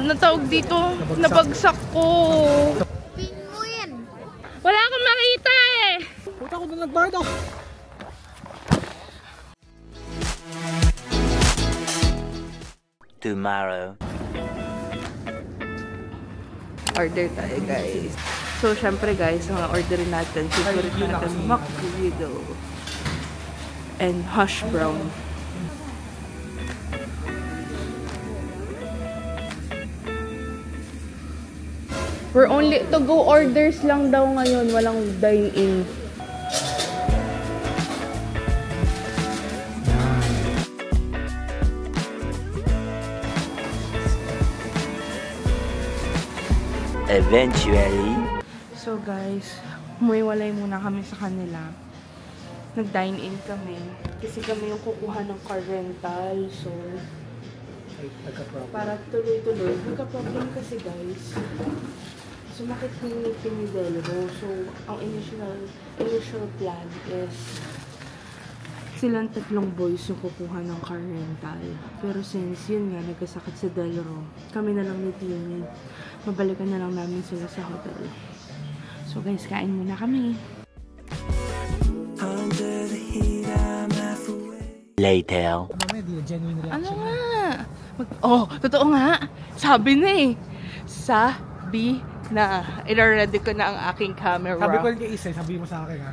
natawag dito. Nabagsak ko. Pinguin. Wala akong makita eh. Puta ko na nagbayad ako. Tomorrow. Order tayo guys. So syempre guys, mga orderin natin. Favorite natin, McGriddle and hash brown. We're only to go orders lang daw ngayon, walang dine-in. Eventually. So guys, umuwiwalay muna kami sa kanila. Nag-dine-in kami. Kasi kami yung kukuha ng car rental. So, para tuloy-tuloy. Nagka-problem kasi guys. Sumakit yung ngipin ni Delro. So, ang initial plan is silang tatlong boys yung kukuha ng car rental. Pero since yun nga, nagkasakit si Delro, kami na lang ni Timmy. Mabalikan na lang namin sila sa hotel. So guys, kain muna kami. Later. Ano nga? Totoo nga. Sabi na eh. Sabi na. I-ready ko na ang aking camera. Sabi ko yung isa, sabi mo sa akin ha.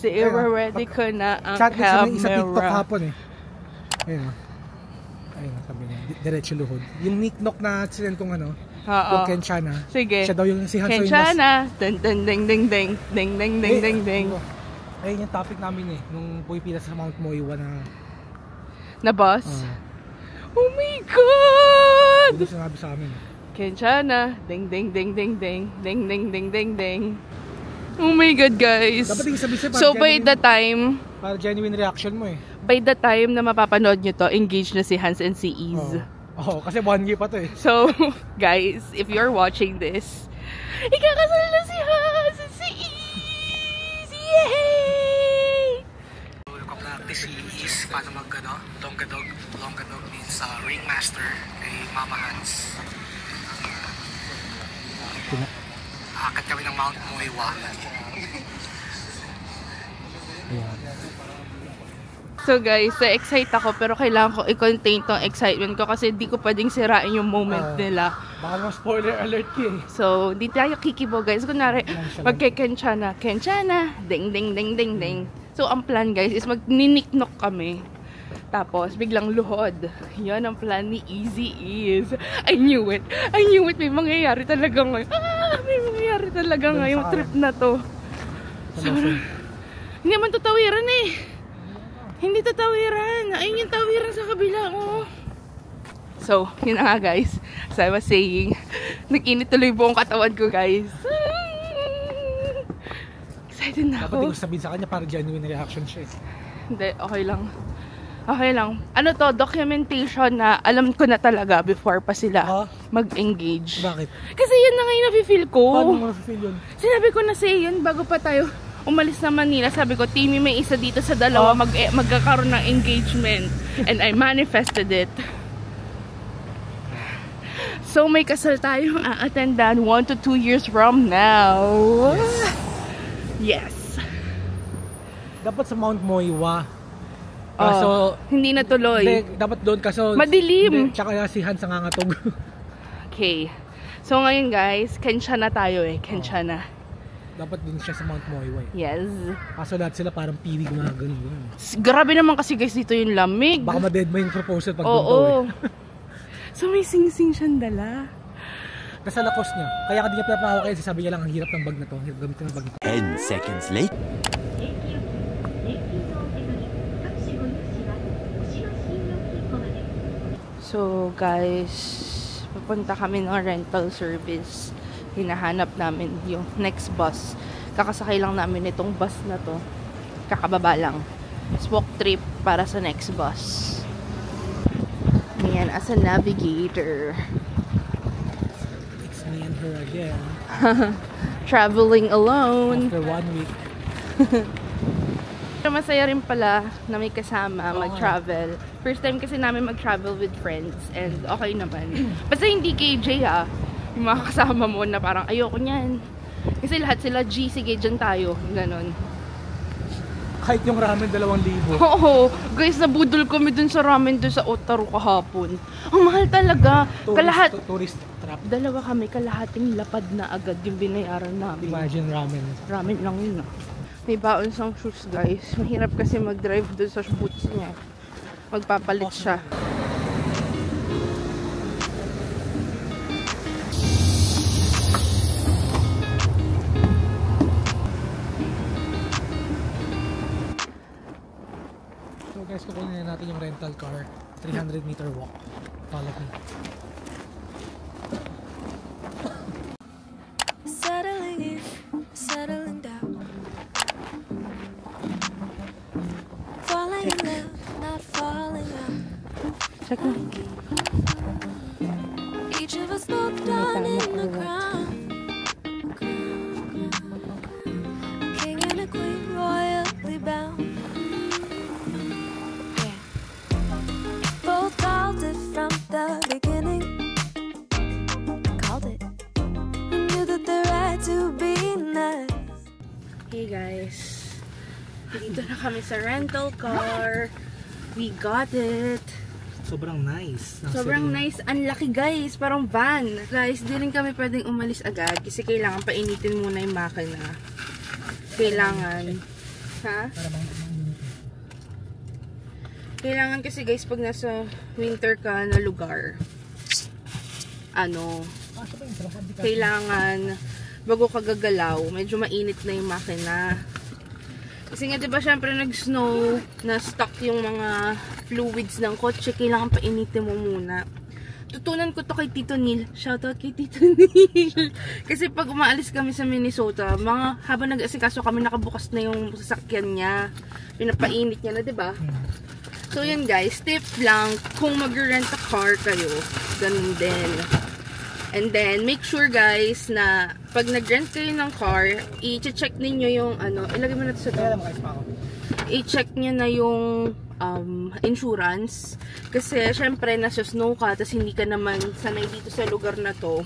I-ready ko na ang chat camera. Chat isa TikTok hapon eh. Ayun o. Ayun sabi niya. Diretso luhod. Yung nicknock na sinend kong ano. Yung Kenchana. Sige. Siya daw yung si Hanso Kenchana. Ding ding ding ding ding. Ding ding ding ding ding. Ayun yung topic namin eh. Nung pumipila sa Mount Moiwa na bus? Oh my God! Hindi sinabi sa amin. Kenchana. Ding ding ding ding ding. Ding ding ding ding ding. Oh my God, guys. Dapat yung sabi-sabi So by the time, para genuine reaction mo eh. By the time na mapapanood nyo to, engaged na si Hans and si Iz. Oo, kasi 1 year pa to eh. So, guys, if you're watching this, ikakasal na si Hans and si Iz! Yay! Practice si Iz paano mag-ano, Longgadog. Longgadog means ringmaster kay Mama Hans. Akit kami ng Mount Moiwa. So guys, excite ako pero kailangan ko i-contain tong excitement ko kasi di ko pwedeng sirain yung moment nila. Baka naman spoiler alert ko eh. So, di tayo kikibo guys. Kunwari, magke-Kenchana. Kenchana! Ding ding ding ding ding. So, ang plan guys is magniniknok kami. Tapos, biglang luhod. Yan ang plan ni Easy is. I knew it. I knew it. May mangyayari talaga ngayon. May mangyayari talaga ngayong trip na to. So, hindi naman tatawiran eh. Hindi tatawiran. Ayun yung tawiran sa kabila. Oh. So, yun na nga guys. As I was saying, nag-init tuloy buong katawan ko guys. Excited na ako. Dapat hindi ko sabihin sa kanya para genuine reaction siya eh. Hindi, okay lang. Okay lang. Ano to, documentation na alam ko na talaga before pa sila mag-engage. Bakit? Kasi yun na nga yung nafe-feel ko. Paano mo nafe-feel yun? Sinabi ko na sa'yo yun bago pa tayo umalis na Manila. Sabi ko, Timmy, may isa dito sa dalawa magkakaroon ng engagement. And I manifested it. So may kasal tayong a-attendan 1 to 2 years from now. Yes. Dapat sa Mount Moiwa. So, hindi natuloy. Hindi, dapat doon kaso madilim. Hindi, tsaka si Hans ang nangatog. Okay. So ngayon guys, Kenchana tayo eh. Kenchana. Dapat din siya sa Mount Moiwa eh. Yes. Kaso lahat sila parang piwi gumagano. Grabe naman kasi guys dito yung lamig. Baka ma-dead mo yung proposal pag doon eh. So may sing-sing siyang dala. Nasa lakos niya. Kaya ka di niya pinapahawa kayo. Sabi niya lang ang hirap ng bag na to. Hirap gamitin ng bag na to. 10 seconds late. So guys, pupunta kami ng rental service. Hinahanap namin yung next bus. Kakasakay lang namin itong bus na to. Kakababa lang. Walk trip para sa next bus. Ayan, as a navigator. It's me and her again. Traveling alone. After 1 week. Pero masaya rin pala na may kasama mag-travel. First time kasi namin mag-travel with friends and okay naman. Basta hindi KJ yung mga kasama mo na parang ayoko niyan. Kasi lahat sila G, sige dyan tayo. Ganon. Kahit yung ramen 2,000. Oo, guys, nabudol kami dun sa ramen dun sa Otaru kahapon. Ang mahal talaga. Tourist trap. Dalawa kami, kalahating lapad na agad yung binayaran namin. Imagine ramen. Ramen lang yun. May baon siyang shoes, guys. Mahirap kasi mag-drive dun sa boots niya. Magpapalit siya. So guys, kukunin na natin yung rental car. 300-meter walk. Follow me. Settling in, settling down. Falling in love, not falling out. Check na. Each of us both down in the ground. A king and a queen royally bound. Yeah. Both called it from the beginning. Called it. Knew that the right to be nice. Hey guys. Dito na kami sa rental car. We got it. Sobrang nice. Sobrang nice. Ang laki guys. Parang van. Guys, di rin kami pwedeng umalis agad kasi kailangan painitin muna yung makina. Kailangan. Ha? Kailangan kasi guys pag nasa winter ka na lugar, kailangan bago ka gagalaw, medyo mainit na yung makina. Kasi nga diba syempre nag-snow, na-stuck yung mga fluids ng kotse, kailangan painitin mo muna. Tutunan ko to kay Tito Neil. Shoutout kay Tito Neil. Kasi pag umaalis kami sa Minnesota, habang nag-asikaso kami, nakabukas na yung sasakyan niya. Pinapainit niya na, diba? So yun guys, tip lang, kung mag-rent a car kayo, ganun din. And then, make sure guys na pag nag-rent kayo ng car, i-check ninyo yung ilagay mo na ito sa to. I-check nyo na yung insurance. Kasi, syempre, nasa snow ka, tapos hindi ka naman sanay dito sa lugar na to.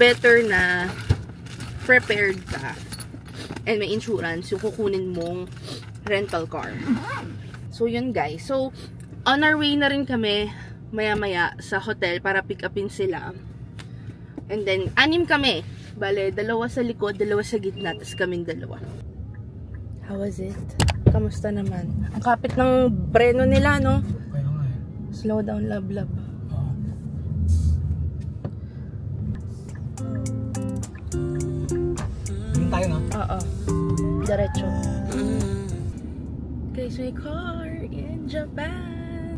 Better na prepared ka. And may insurance, yung kukunin mong rental car. So, yun guys. So, on our way na rin kami, maya-maya, sa hotel para pick upin sila. And then, 6 kami. Bale, 2 sa likod, 2 sa gitna, tapos kaming 2. How was it? Kamusta naman? Ang kapit ng breno nila, no? Kaya nga eh. Slow down, love. Yun tayo, no? Oo. Diretso. Guys, may car in Japan.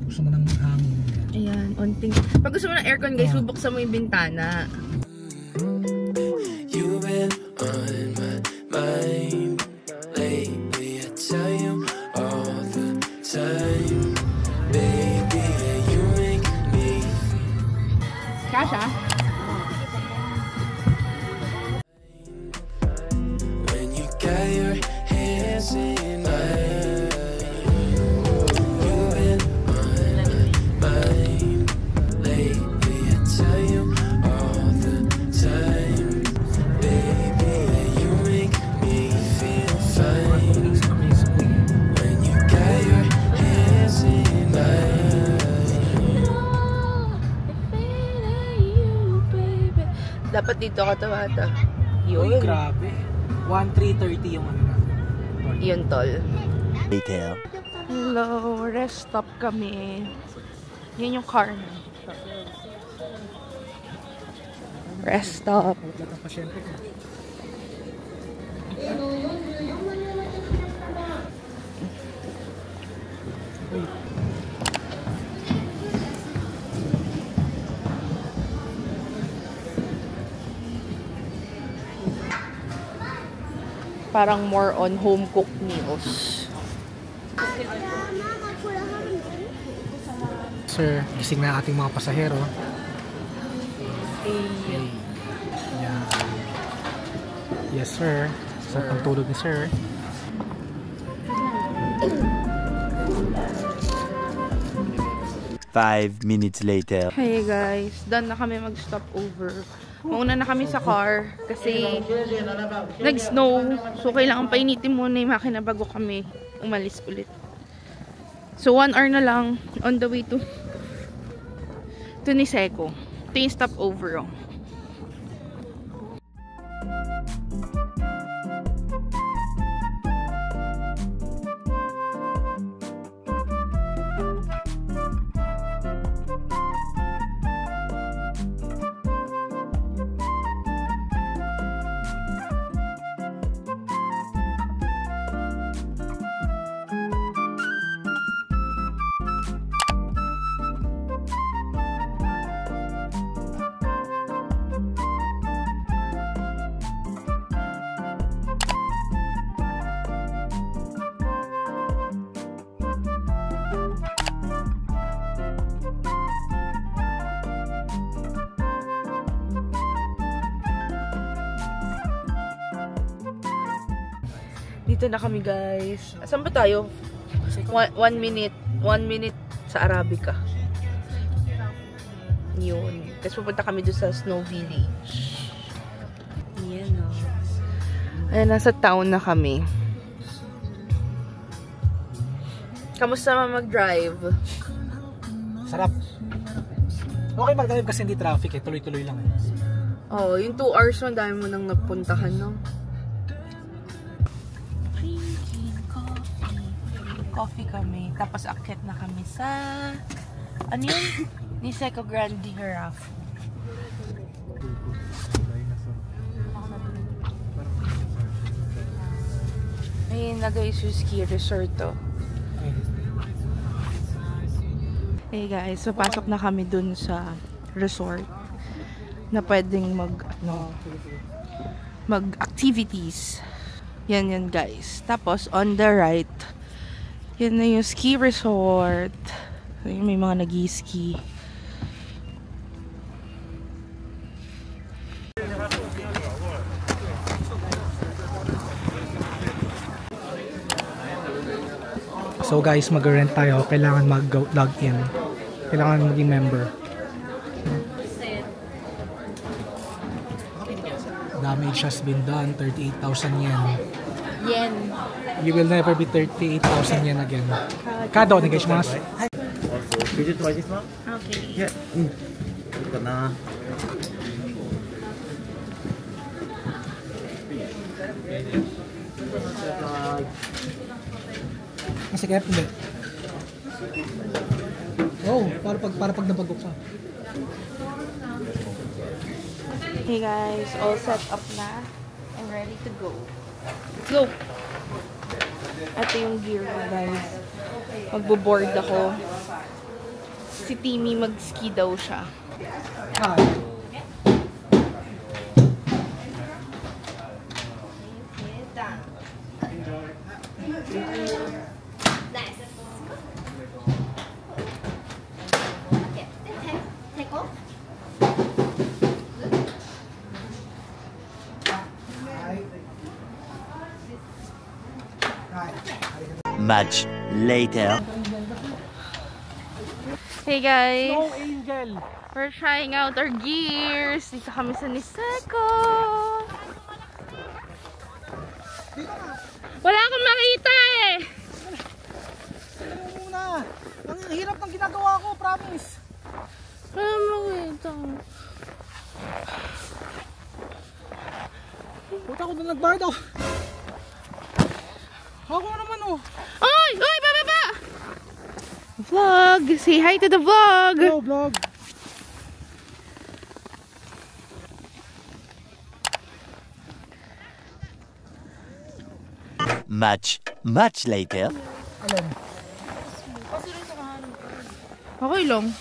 Gusto mo ng hangin. Ayan, onting. Pag gusto mo ng aircon, guys, bubuksan mo yung bintana. You've been on my mind lately, I tell you all the time. Baby, you make me Kasha? when you got your hands in mine. Dapat dito ka tawata. Uy, grabe. 1,330 yung na. Yun, tol. Detail. Hello, rest stop kami. Yan yung car na. Rest stop. Parang more on home cooked meals. Sir, gising na ating mga pasahero. Hey. Yeah. Yes, sir. Sa pagtulog ni sir. 5 minutes later. Hey guys, done na kami mag-stop over. Mauna na kami sa car kasi nag-snow. So, kailangan painitin muna yung makina bago kami umalis ulit. So, 1 hour na lang on the way to Niseco. Ito yung stop over. Oh. Dito na kami guys. Saan ba tayo? 1 minute. 1 minute sa Arabica. Yun. Tapos pupunta kami doon sa Snow Village. Yan o. Ayan, nasa town na kami. Kamusta mag-drive? Sarap. Okay mag-drive kasi hindi traffic eh. Tuloy-tuloy lang eh. Oh, yung 2 hours mo, dami mo nang napuntahan, no? Coffee kami. Tapos akit na kami sa ano yun? Niseco Grande Giraffe. Ayun na guys, yung ski resort to. Hey guys, papasok na kami dun sa resort na pwedeng mag-activities. Yan guys. Tapos on the right, yan na yung ski resort. May mga nag-ski. So guys, mag-rent tayo. Kailangan mag-log in. Kailangan maging member. Damage has been done. 38,000 yen. Yen. You will never be 38,000 yen again. Kado, onegaishimasu. Okay. Masikip, hindi. Oh, para pag nabagok ka. Hey guys, all set up na and ready to go. Let's go! Ito yung gear ko guys. Magbo-board ako. Si Timmy mag-ski daw siya. Ah. Much later. Hey guys! Snow Angel! We're trying out our gears. Dito kami sa Niseco. Wala akong makita eh! Alam mo muna! Ang hirap ng ginagawa ko, promise! Wala akong makita. Puta ko na nagbayad ako! Ako naman oh! Oy! Oy! Bababa! Vlog! Say hi to the vlog! Hello vlog! Much later. Alam. Okay lang.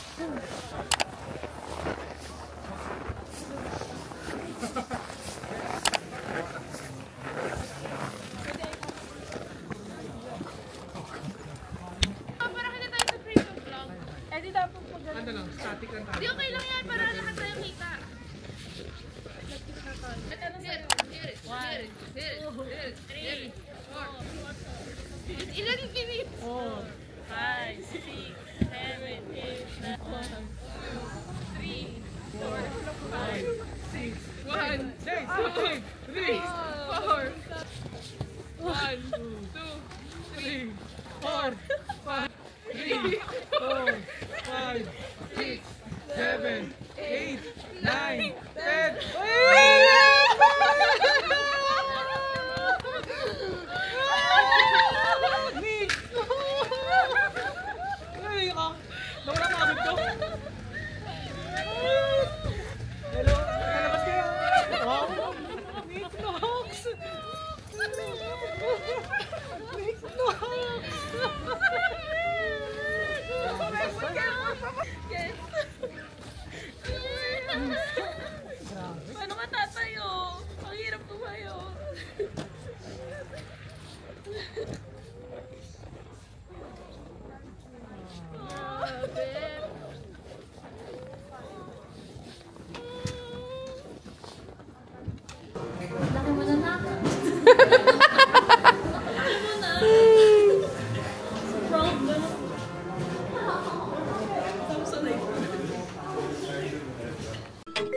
Di okay lang yan para lahat tayo kita. Ilan yung 7, 8, 9, 10. Nick! Ay, nawala ka agad ko. Hello, lalabas kayo. Wow! Nick Knox! Nick Knox! Paano ka tatayo? Ang hirap tumayo.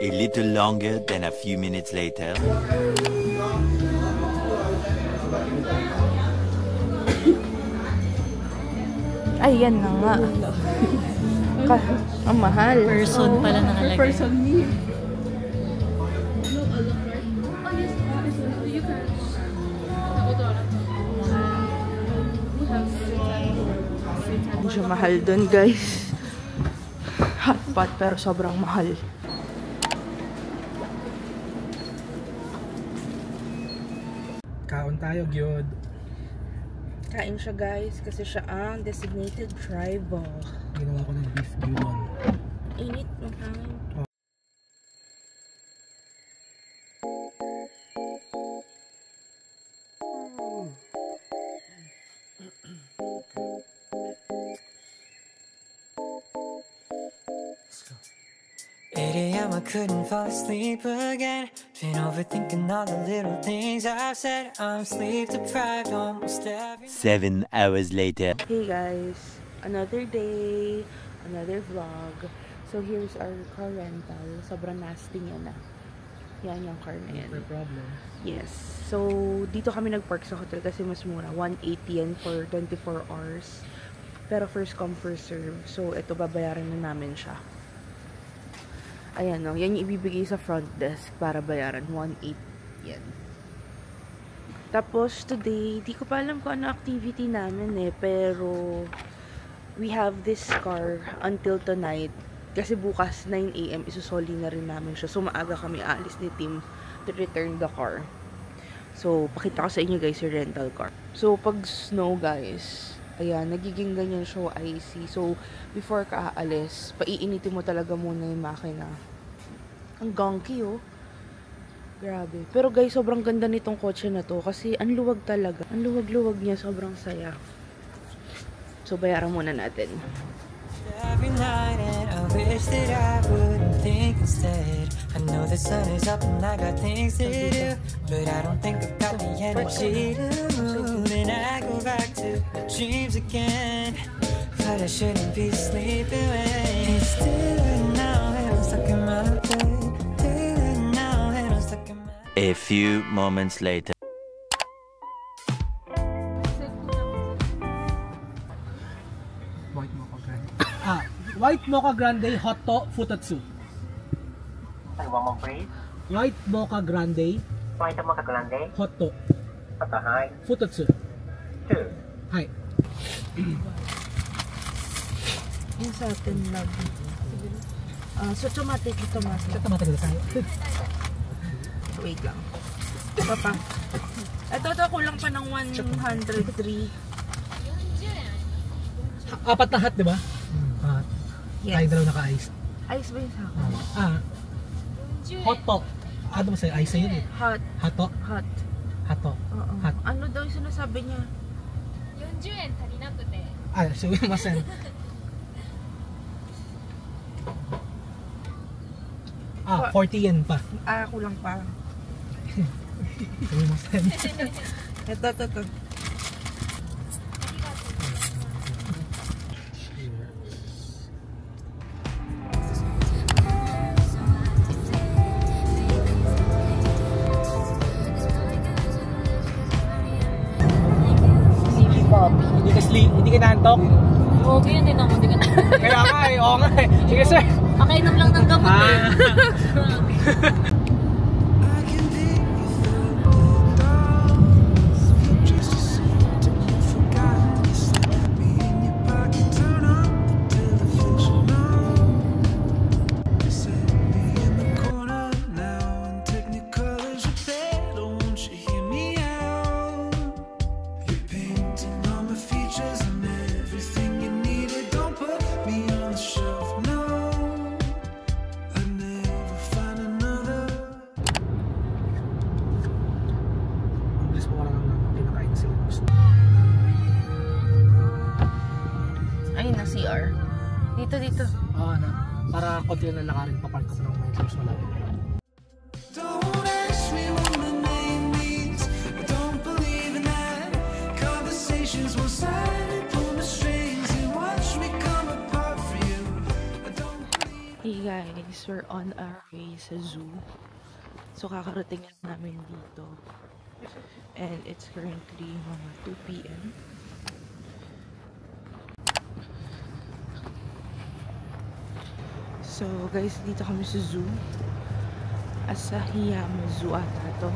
A little longer than a few minutes later. Ayan na nga. Ang mahal. Person pala nakalagay. Person me. Medyo mahal dun, guys. Hotpot pero sobrang mahal. Kaon tayo, gyud. Kain siya, guys, kasi siya ang designated driver. Ginawa ko ng beef gyudon. Init ng hangin. I couldn't fall asleep again. Been overthinking all the little things I've said. I'm sleep deprived almost every 7 hours later. Hey guys, another day, another vlog. So here's our car rental. Sobrang nasty niya na. Yan yung car na yan. No problem. Yes. So dito kami nag-park sa hotel kasi mas mura. 180 yan for 24 hours. Pero first come first serve. So ito babayaran na namin siya. Ayan o, yan yung ibibigay sa front desk para bayaran. 1.8 yan. Tapos today, di ko pa alam kung ano activity namin eh. Pero we have this car until tonight. Kasi bukas 9 AM isusoli na rin namin siya. So maaga kami aalis ni Tim to return the car. So pakita ko sa inyo guys yung rental car. So pag snow guys, ayan, nagiging ganyan siya icy. So, before ka aalis, paiinitin mo talaga muna yung makina. Ang gunky, oh. Grabe. Pero guys, sobrang ganda nitong kotse na to. Kasi, ang luwag talaga. Ang luwag-luwag niya. Sobrang saya. So, bayaran muna natin. every night, and I wish that I wouldn't think instead. I know the sun is up and I got things to do, but I don't think I've got the energy to move. And I go back to the dreams again, but I shouldn't be sleeping when it's daylight now and I'm stuck in my bed. Daylight now and I'm stuck in my bed. A few moments later. White Mocha Grande Hotto Futatsu. One more please. White Mocha Grande White Mocha Grande. Hotto Hi. Futatsu. 2. Hi. Yung sa atin lang. So, automatic ito mas. Ito matagal tayo. Wait lang. Papa. Ito kulang pa ng 103. Apat na hot, di ba? Yes. Tayo dalaw naka-ice. Ice ba yung sa ako? Hotto. Ano ba sa'yo? Ice sa'yo eh. Hot. Hotto. Hot. Hotto. Oo. Hot. Ano daw yung sinasabi niya? 40円足りなくて sumimasen. Ah, 40 yen pa. Kulang pa. Sumimasen. Ito. Hindi ka naantok? Okay, hindi naman. Kaya nga eh, oo nga eh. Sige sir. Pakainom lang ng gamot eh. Ay, na CR. Dito. Oo, na. Para konti na lakarin pa park ko ng may close malapit. Don't ask me what my name means. I don't believe in that. Conversations will silently pull the strings and watch me come apart for you. I don't believe. Hey guys, we're on our way sa zoo. So kakarating lang namin dito. And it's currently mga 2 PM. So guys, dito kami sa zoo. Asahiyama Zoo ata to.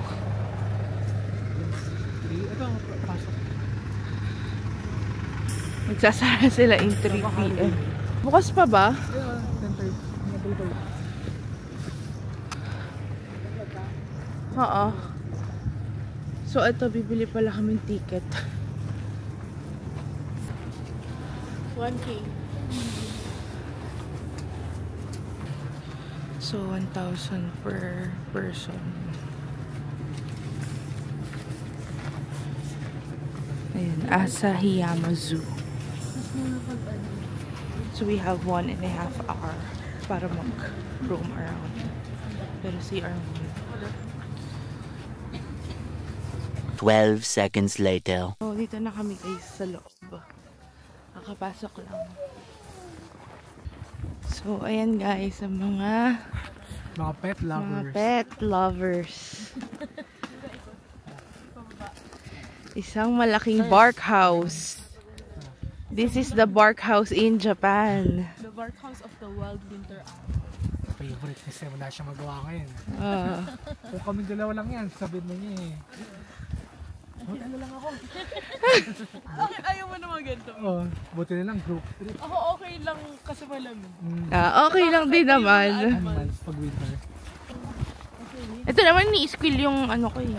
Ito ang pasok. Magsasara sila in 3 PM. Bukas pa ba? Yeah, 10:30. Oo. So ito, bibili pala kaming ticket. 1K. So 1,000 per person. Ayan, Asahiyama Zoo. So we have 1.5 hour para mag-roam around. Pero CR muna. 12 seconds later. So dito na kami guys sa loob. Nakapasok lang. So ayan guys, ang mga pet lovers. Mga pet lovers. Isang malaking bark house. This is the bark house in Japan. The bark house of the wild winter owl. Favorite kasi wala siya magawa ngayon. Kung kaming dalawa lang yan, sabihin mo niya eh. Ano lang ako. Bakit ayaw mo naman ganito? Oh, buti na lang group trip. Ako okay lang kasi malamig. Okay lang din naman. Animals pag winter. Ito naman ni-squill yung ano ko eh.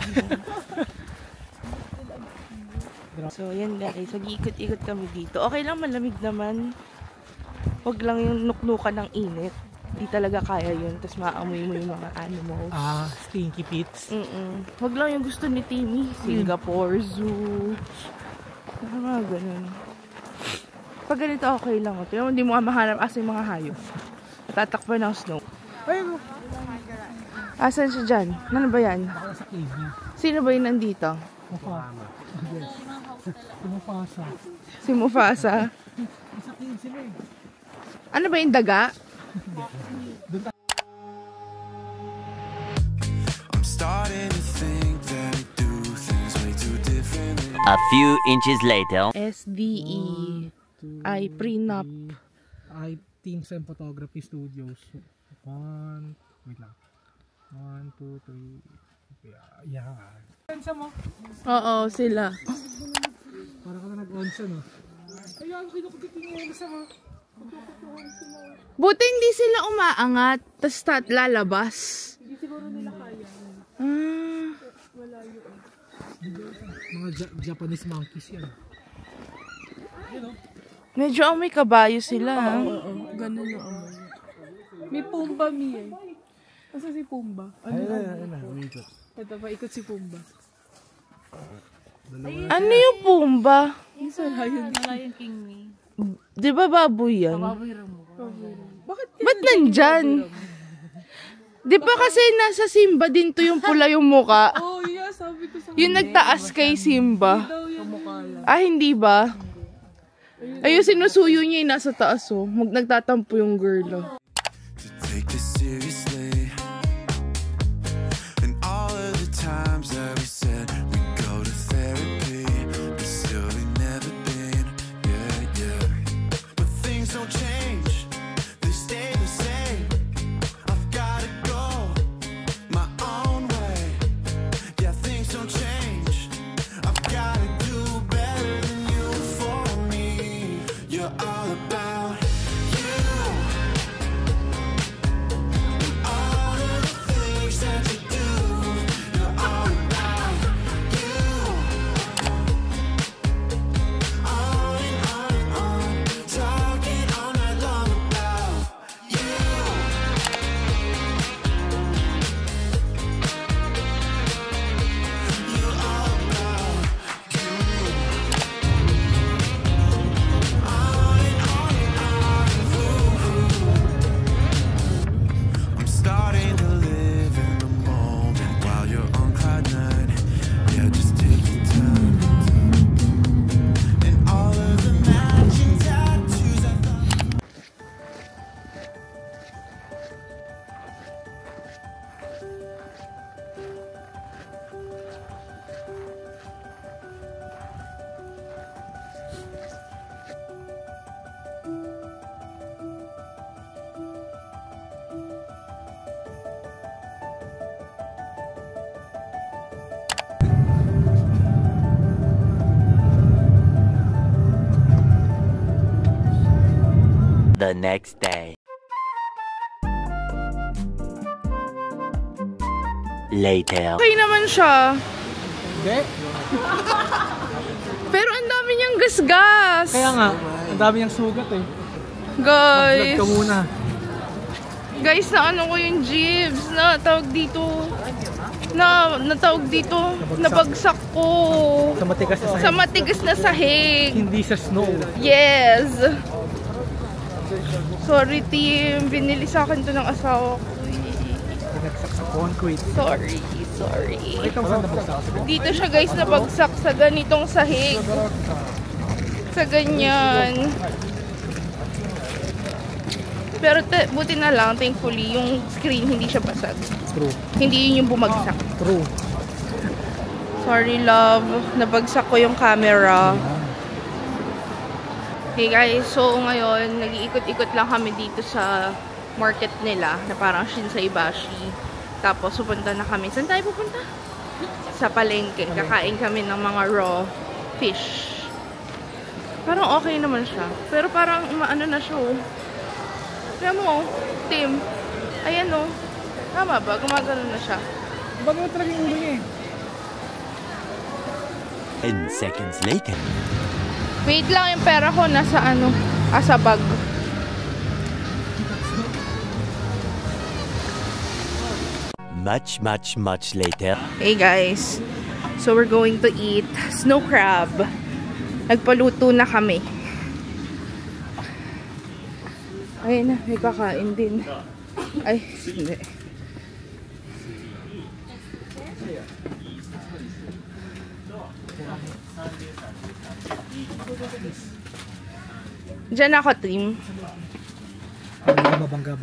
So yan guys, mag-iikot-ikot kami dito. Okay lang, malamig naman. Huwag lang yung nuknukan ng init. Di talaga kaya yun. Tapos maamoy mo yung mga animals. Stinky pits. Huwag lang yung gusto ni Timmy. Singapore Zoo. Mga ganun. Pag ganito okay lang. Pero hindi mo mahanap asa yung mga hayop. Tatakpan ng snow. Ayun. Asan siya dyan? Ano ba yan? Baka sa cave niya. Sino ba yun nandito? Mufasa. Yes. Si Mufasa. Si Mufasa? Sa cave sila eh. Ano ba yung daga? I'm starting to think that we do things way too differently. A few inches later. SDE. Ay, prenup. Ay, Teams and Photography Studios. Wait lang. 1, 2, 3. Yan. Onsa mo? Oo, sila. Para ka na nag-onsa no? Ayun, kinukupitin niya yung isa mo. Buti hindi sila umaangat, tas lalabas. Hindi siguro nila kaya. Wala yun. Mga Japanese monkeys yan. Medyo amoy kabayo sila. Oo, ganun yung amoy. May Pumba eh. Asa si Pumba? Ayun. Ito pa, ikot si Pumba. Ano yung Pumba? Yung sa Lion King me. Di ba baboy yan? Bakit? Ba't nandyan? Di ba kasi nasa Simba din to yung pula yung muka? Oh yeah, sabi ko sa Yung nagtaas kay Simba. daw yung mukha lang. Hindi ba? Ayun, sinusuyo niya yung nasa taas oh. Nagtatampo yung girl oh. Take this seriously. And all of the times that we said we go to therapy, but still we never been. Yeah. But things don't change, they stay the same. The next day. Later. Okay naman siya. Hindi. Pero ang dami niyang gasgas. Kaya nga, ang dami niyang sugat eh. Guys. Vlog ka muna. Guys, na ano ko yung jibs. Natawag dito. Natawag dito. Nabagsak ko. Sa matigas na sahig. Sa matigas na sahig. Hindi sa snow. Yes. Sorry, team. Binili sa akin to ng asawa ko. Pinagsak sa concrete. Sorry. Ikaw saan nabagsak? Dito siya guys nabagsak sa ganitong sahig. Sa ganyan. Pero buti na lang, thankfully, yung screen hindi siya basag. True. Hindi yun yung bumagsak. True. Sorry, love. Nabagsak ko yung camera. Okay guys, so ngayon, nag-iikot-ikot lang kami dito sa market nila na parang Shinsaibashi. Tapos pupunta na kami. Saan tayo pupunta? Sa palengke. Kakain kami ng mga raw fish. Parang okay naman siya. Pero parang umaano na siya oh. Kaya mo, Tim. Ayan oh. Tama ba? Gumagano na siya. Bago talaga yung ulo niya eh. 10 seconds later. Wait lang, yung pera ko nasa ano, sa bag. Much later. Hey guys, so we're going to eat snow crab. Nagpaluto na kami. Ayun na, may kakain din. Ay, hindi. Diyan ako, team. Bangga.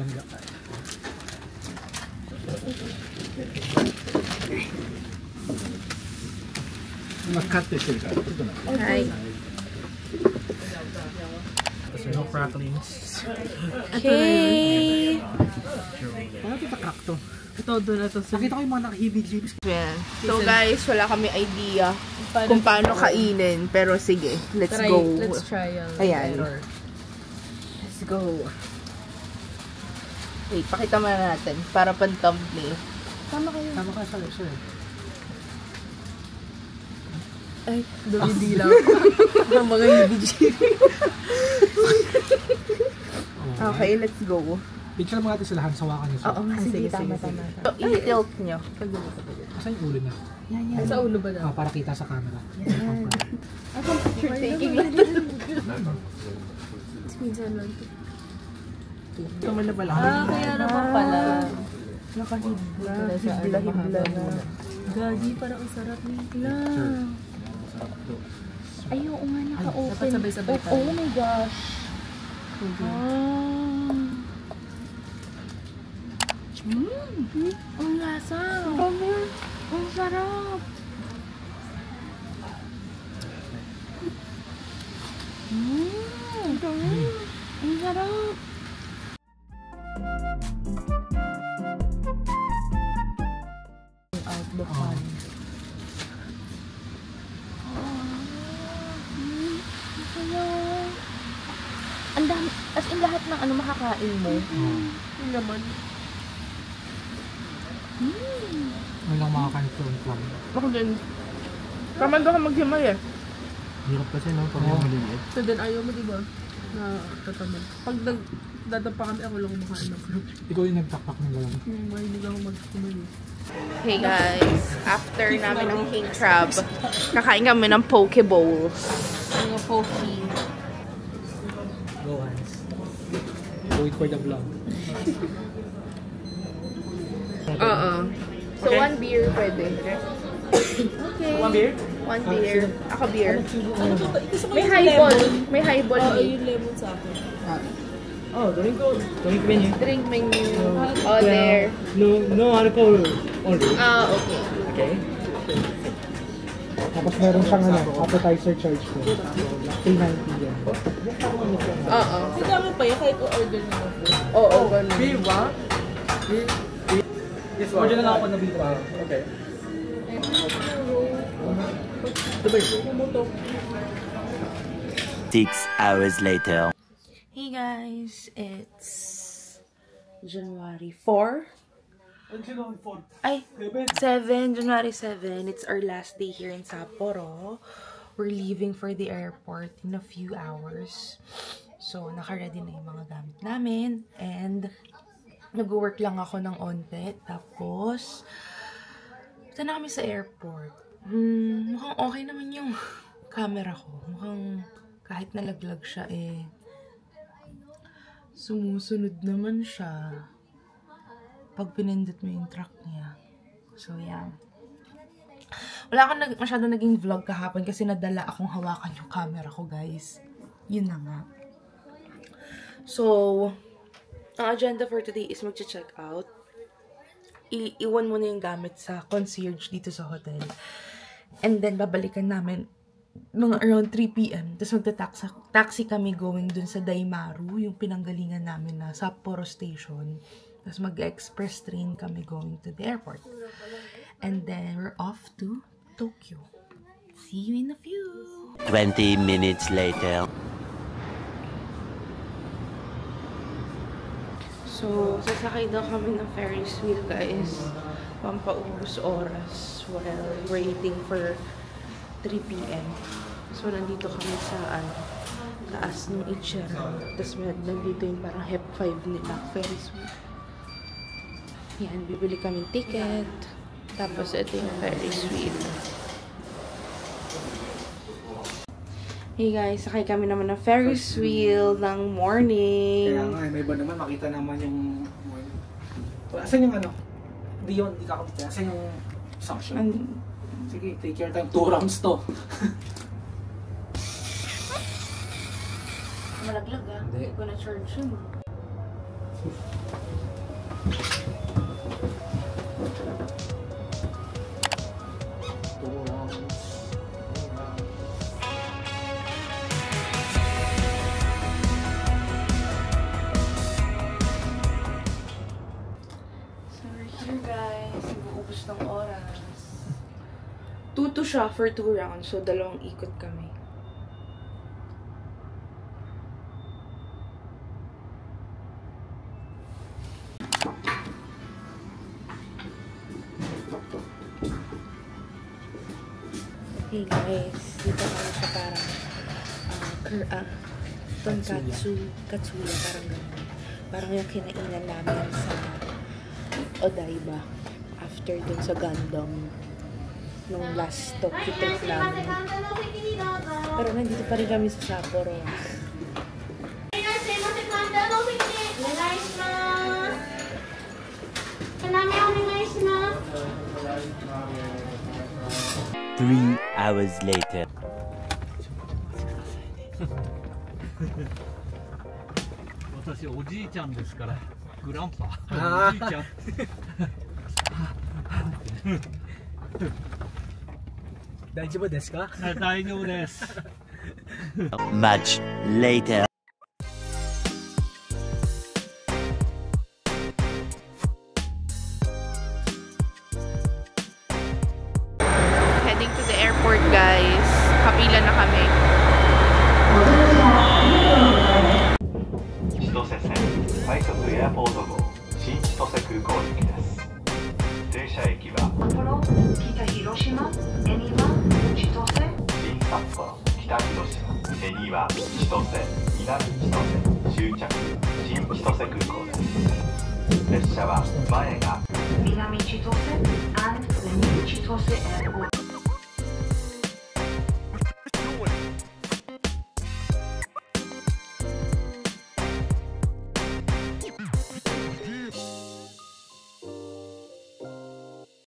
Hi. No cracklings. Okay. Paano ito crack to? Ito, doon na ito. Nakita ko yung mga nakahibig-hibig. So guys, wala kami idea kung paano kainin. Pero sige, let's go. Let's try. Ayan. Let's go. Wait, pakita muna natin. Para pang-thumbnail. Tama kayo sa sir. Ay, hindi lang. Ang mga hibig. Okay, let's go. Picture mo natin sila, hansawakan niyo. Oo, sige, tama. So, i-tilt nyo. Asan yung ulo niya? Sa ulo ba na? Para kita sa camera. Akong picture taking lang. Minsan lang. Tama na pala. Kaya naman pala. Nakahibla. Hibla na. Gagi, parang ang sarap nila. Ay, oo nga, naka-open. Dapat sabay-sabay tayo. Oh my gosh. Ang lasa. Ang sarap. Ang sarap. Out the fun. Ang dami, as in lahat ng ano makakain mo. Yung naman. May lang makakain from. Ako din. Kamando ka maghimay eh. Hirap kasi no, pag maliliit. So then ayaw mo diba? Na tatamad. Pag dadapa kami, ako lang kumakain ng fruit. Ikaw yung nagtaktak ng galang. Mahilig ako mag-kumali. Hey guys, after namin ng king crab, kakain kami ng poke bowls. Mga poke. Go Hans. Wait for the vlog. Oo. So, one beer pwede. Okay. One beer? One beer. Ako beer. Gusto ko May yung highball. lemon. May highball. Oo, eh. yung lemon sa akin. Drink menu. Drink menu. Oh, there. No alcohol only. Ah, okay. Okay. Tapos meron siyang appetizer charge ko. 390 yan. Oo. Kasama pa yan, kahit o-order na lang po. Oo, ganun. This one. Order na lang ako na bito. Okay. 6 hours later. Hey guys, it's January 4. Ay, 7. January 7. It's our last day here in Sapporo. We're leaving for the airport in a few hours. So, naka-ready na yung mga gamit namin. And, nag-work lang ako ng onte. Tapos, punta na kami sa airport. Mukhang okay naman yung camera ko. Mukhang kahit nalaglag siya sumusunod naman siya pag pinindot mo yung truck niya. So, yeah. Wala akong masyado naging vlog kahapon kasi nadala akong hawakan yung camera ko, guys. Yun na nga. So, ang agenda for today is mag-check out. Iwan mo na yung gamit sa concierge dito sa hotel. And then, babalikan namin mga around 3 p.m. Tapos magta-taxi kami going dun sa Daimaru, yung pinanggalingan namin na Sapporo Station. Tapos mag-express train kami going to the airport. And then, we're off to Tokyo. See you in a few! 20 minutes later. So, sasakay daw kami ng Ferris wheel, guys. Pampaubos oras while waiting for 3 p.m. So, nandito kami sa taas ng Ichiran. Tapos, nandito yung parang Hep 5 nila, Ferris wheel. Yan, bibili kami ticket. Tapos, ito yung Ferris wheel. Hey guys, sakay kami naman ng Ferris wheel ng morning. Kaya nga, may iba naman, makita naman yung... Asan yung ano? Hindi yun, hindi kakabit. Asan yung suction? Sige, take your time. 2 rounds to. Malaglag ah. Hindi ko na-charge yun. Ng oras. 2 to siya for 2 rounds. So, 2 ikot kami. Hey guys, dito kami sa parang tonkatsu, katsuya, parang gano'n. Parang yung kinainan namin sa Odaiba. After dun sa Gundam nung last Tokyo trip namin. Pero nandito pa rin kami sa Sapporo. 3 hours later.私おじいちゃんですから、グランパ。おじいちゃん。大丈夫ですか？大丈夫です。Much later. Heading to the airport, guys. Kapila na kami. 千歳線快速エアポート号新千歳空港行きです。停車駅は札幌、北広島、恵庭、千歳、新札幌、北広島、恵庭、千歳、南千歳、終着新千歳空港です。列車は前が南千歳 and the new 千歳 airport